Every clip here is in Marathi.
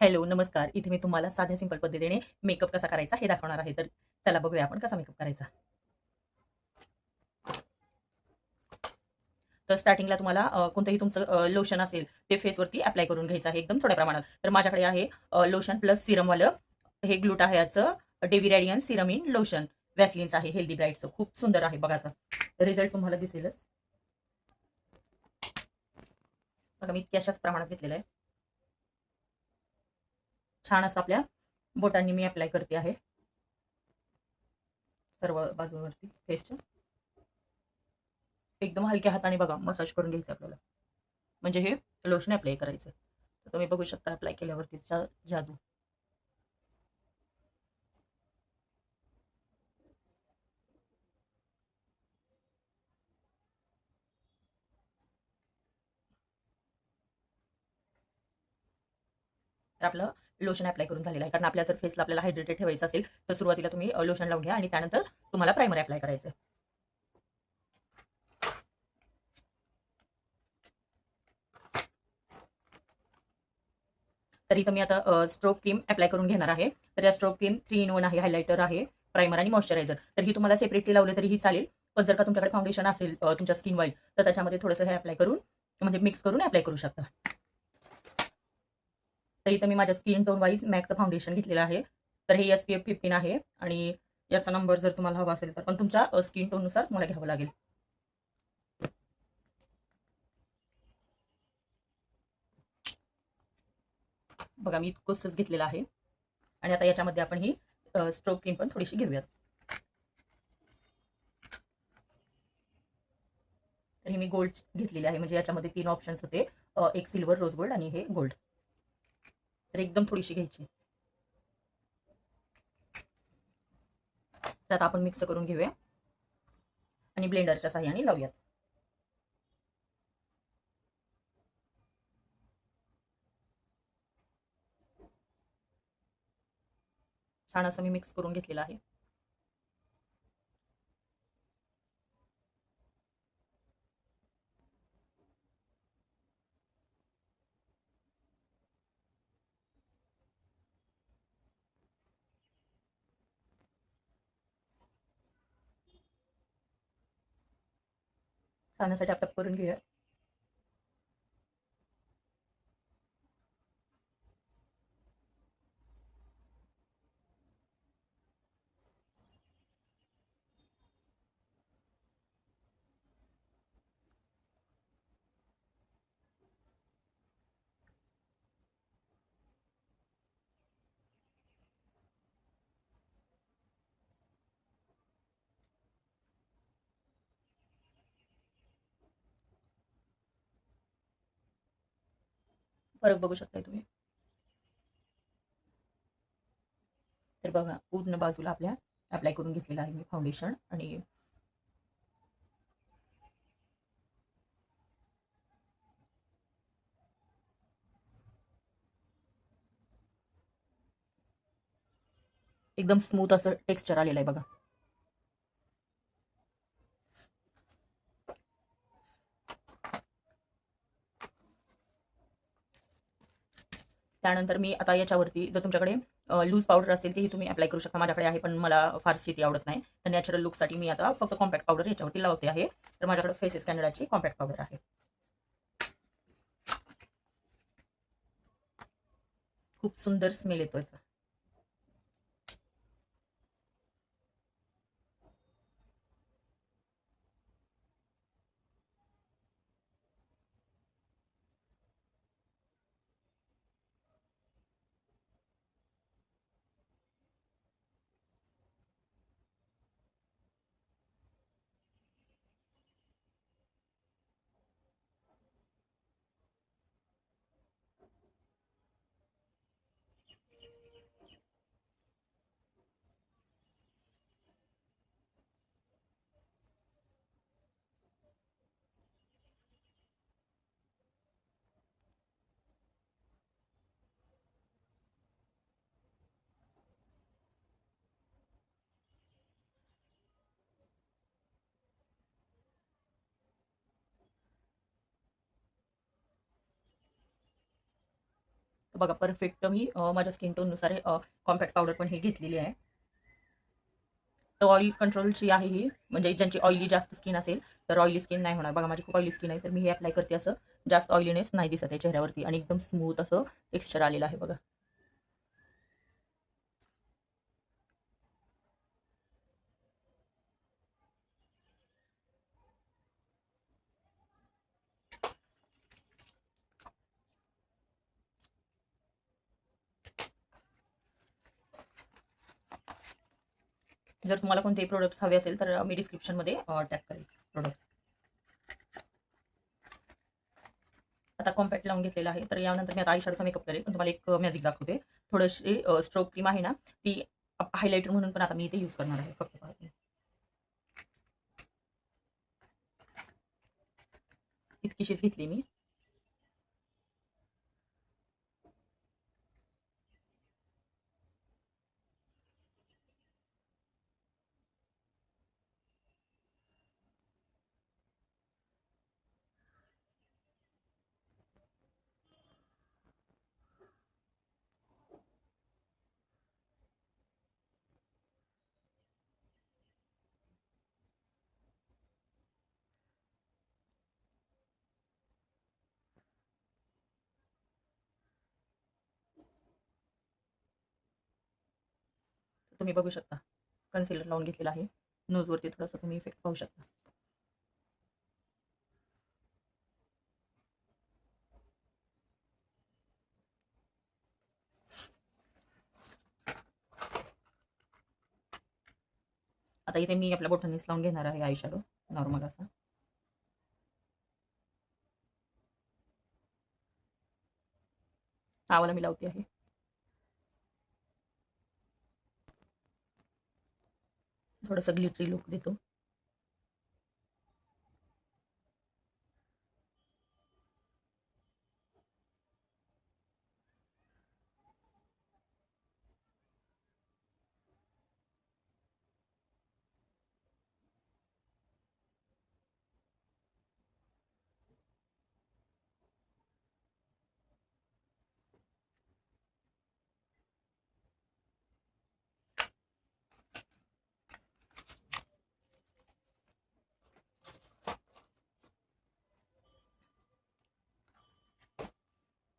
हॅलो, नमस्कार. इथे मी तुम्हाला साध्या सिंपल पद्धतीने मेकअप कसा करायचा हे दाखवणार आहे. तर चला बघूया आपण कसा मेकअप करायचा. तर स्टार्टिंगला तुम्हाला कोणतंही तुमचं लोशन असेल ते फेसवरती अप्लाय करून घ्यायचं आहे एकदम थोड्या प्रमाणात. तर माझ्याकडे आहे लोशन प्लस सीरमवालं हे ग्लूट आहे याचं dewy radiance serum in lotion. व्हॅसलिनचं आहे हेल्दी ब्राईटचं. खूप सुंदर आहे बघा आता. रिझल्ट तुम्हाला दिसेलच. बघा मी इतक्या अशाच प्रमाणात घेतलेलं आहे. छान असं आपल्या बोटांनी मी अप्लाय करते आहे सर्व बाजूवरती फेसच्या. एकदम हलक्या हाताने बघा मसाज करून घ्यायचं आपल्याला. म्हणजे हे लोशन अप्लाय करायचं. तर तुम्ही बघू शकता अप्लाय केल्यावरतीचा जादू. तर आपलं लोशन अप्लाय करून झालेलं आहे. कारण आपल्या जर फेसला आपल्याला हायड्रेटेड ठेवायचं असेल तर सुरुवातीला तुम्ही लोशन लावून घ्या आणि त्यानंतर तुम्हाला प्रायमर अप्लाय करायचं. तर इथं मी आता स्ट्रोक क्रीम अप्लाय करून घेणार आहे. तर या स्ट्रोक क्रीम 3 इन 1 आहे. हायलायटर आहे, प्रायमर आणि मॉइश्चरायझर. तर ही तुम्हाला सेपरेटली लावलं तरीही चालेल. पण जर का तुमच्याकडे फाउंडेशन असेल तुमच्या स्किन वाईज तर त्याच्यामध्ये थोडंसं हे अप्लाय करून म्हणजे मिक्स करून अप्लाय करू शकता. तर इथं मी माझ्या स्किन टोन वाईज मॅकचं फाउंडेशन घेतलेलं आहे. तर हे SPF 15 आहे आणि याचा नंबर जर तुम्हाला हवा असेल तर पण तुमच्या स्किन टोननुसार तुम्हाला घ्यावं लागेल. बघा मी इतकंच घेतलेलं आहे आणि आता याच्यामध्ये आपण ही स्ट्रोक क्रीम पण थोडीशी घेऊयात. तर ही मी गोल्ड घेतलेली आहे म्हणजे याच्यामध्ये 3 ऑप्शन्स होते. एक सिल्वर, रोज गोल्ड आणि हे गोल्ड. तर एकदम थोडीशी घ्यायची. त्यात आपण मिक्स करून घेऊया आणि ब्लेंडरच्या साहाय्याने लावूयात. छान असं मी मिक्स करून घेतलेलं आहे. छान असं टॅप करून घेऊया. फरक बघू शकताय तुम्ही. तर बघा पूर्ण बाजूला आपल्या अप्लाय करून घेतलेलं आहे मी फाउंडेशन आणि एकदम स्मूथ असं टेक्स्चर आलेलं आहे बघा. त्यानंतर मी आता याच्यावरती जर तुमच्याकडे लूज पावडर असेल तीही तुम्ही अप्लाय करू शकता. माझ्याकडे आहे पण मला फारशी ती आवडत नाही. तर नॅचरल लुकसाठी मी आता फक्त कॉम्पॅक्ट पावडर याच्यावरती लावते आहे. तर माझ्याकडे फेसेस कॅनडाची कॉम्पॅक्ट पावडर आहे. खूप सुंदर स्मेल येतो याचा. बघा परफेक्ट मी माझ्या स्किन टोननुसार कॉम्पॅक्ट पावडर पण हे घेतलेली आहे. तर ऑइल कंट्रोलची आहे ही, म्हणजे ज्यांची ऑइली जास्त स्किन असेल तर ऑइली स्किन नाही होणार. बघा माझी खूप ऑइली स्किन आहे, तर मी हे अप्लाय करते. असं जास्त ऑइलीनेस नाही दिसत आहे चेहऱ्यावरती आणि एकदम स्मूथ असं टेक्स्चर आलेलं आहे बघा. जर तुम्हाला कोणतेही प्रोडक्ट्स हवे असेल तर मी डिस्क्रिप्शनमध्ये टॅग करेल प्रोडक्ट. आता कॉम्पॅक्ट लावून घेतलेला आहे, तर यानंतर मी आता आयशॅडोचा मेकअप करेल. पण तुम्हाला एक मॅजिक दाखवते. थोडीशी स्ट्रोक क्रीम आहे ना, ती हायलायटर म्हणून पण आता मी इथे यूज करणार आहे. फक्त पहा, इतकीशीच घेतली मी. तुम्ही बघू शकता कन्सिलर लावून घेतलेला आहे. नोजवरती थोडासा तुम्ही इफेक्ट पाहू शकता. आता इथे मी आपल्या बोटांनीच लावून घेणार आहे आयशॅडो नॉर्मल असा. हा वाला मी लावते आहे. थोडासा ग्लिटरी लुक देतो.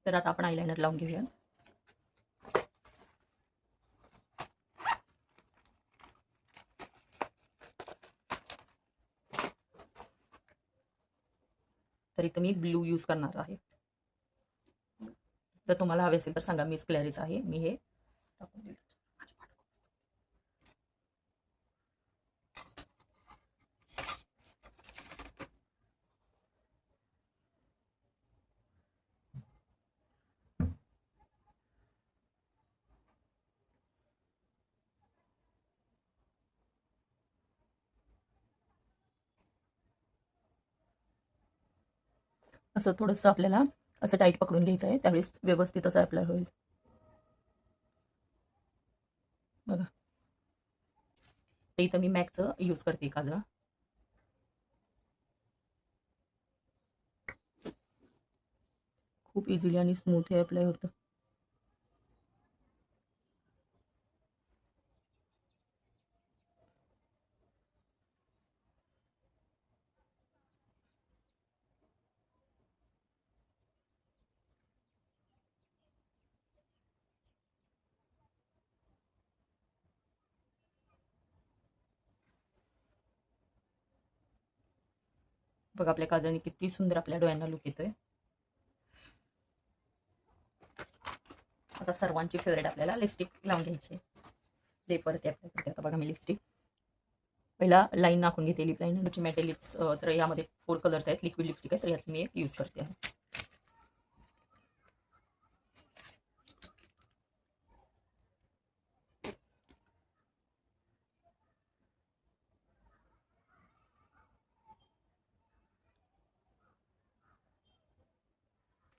तर आता आपण आयलाइनर लावून घेऊया. तर इथं मी ब्लू यूज करणार आहे. तर तुम्हाला हवे असेल तर सांगा. मिस क्लॅरिस आहे, मी हे टाकून दिलं. असं थोडंसं आपल्याला असं टाईट पकडून घ्यायचं आहे, त्यावेळेस व्यवस्थित असं अप्लाय होईल बघा. तर इथं मी मॅकचं यूज करते काजळ. खूप इझिली आणि स्मूथ हे अप्लाय होतं. बघा आपल्या काजळने किती सुंदर आपल्या डोळ्यांना लुक येतोय. आता सर्वांची फेवरेट आपल्याला लिपस्टिक लावून घ्यायची. लेपवरती अप्लाय करते. आता बघा मी लिपस्टिक पहिला लाईन आखून घेते. लिप लाईन म्हणजे मॅटे लिप्स. तर यामध्ये 4 कलर्स आहेत. लिक्विड लिपस्टिक आहे, तर यात मी एक यूज करते आहे.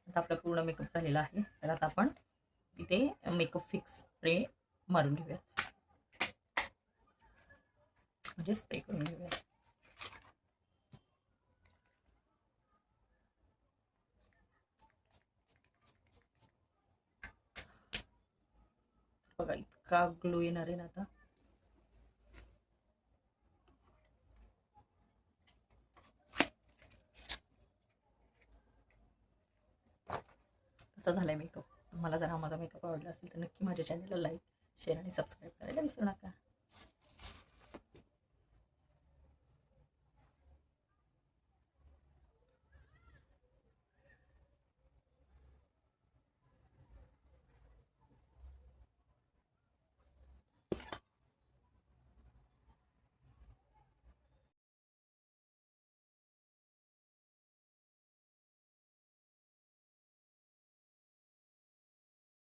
आता आपला पूर्ण मेकअप झालेला आहे, तर आता आपण इथे मेकअप फिक्स स्प्रे मारून घेऊया, म्हणजे स्प्रे करून घेऊया. इतका ग्लो येणार आहे ना आता. असा झालाय मेकअप. मला जर हा माझा मेकअप आवडला असेल तर नक्की माझ्या चॅनलला लाईक, शेअर आणि सबस्क्राईब करायला विसरू नका.